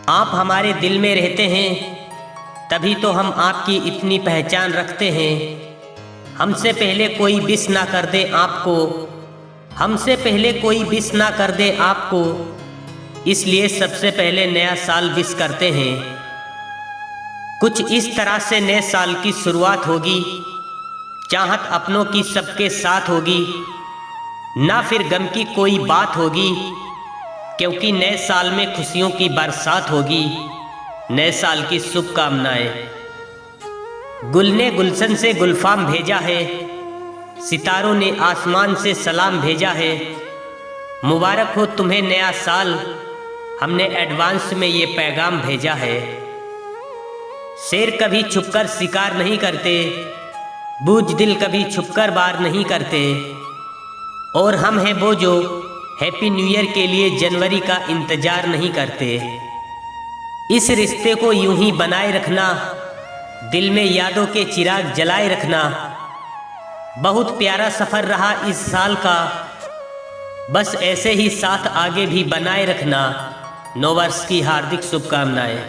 आप हमारे दिल में रहते हैं, तभी तो हम आपकी इतनी पहचान रखते हैं। हमसे पहले कोई विश ना कर दे आपको, हमसे पहले कोई विश ना कर दे आपको, इसलिए सबसे पहले नया साल विश करते हैं। कुछ इस तरह से नए साल की शुरुआत होगी, चाहत अपनों की सबके साथ होगी, ना फिर गम की कोई बात होगी, क्योंकि नए साल में खुशियों की बरसात होगी। नए साल की शुभकामनाएं। गुल ने गुलशन से गुलफाम भेजा है, सितारों ने आसमान से सलाम भेजा है। मुबारक हो तुम्हें नया साल, हमने एडवांस में ये पैगाम भेजा है। शेर कभी छुपकर शिकार नहीं करते, बूझदिल कभी छुपकर वार नहीं करते, और हम हैं वो जो हैप्पी न्यू ईयर के लिए जनवरी का इंतजार नहीं करते। इस रिश्ते को यूं ही बनाए रखना, दिल में यादों के चिराग जलाए रखना। बहुत प्यारा सफर रहा इस साल का, बस ऐसे ही साथ आगे भी बनाए रखना। नव वर्ष की हार्दिक शुभकामनाएं।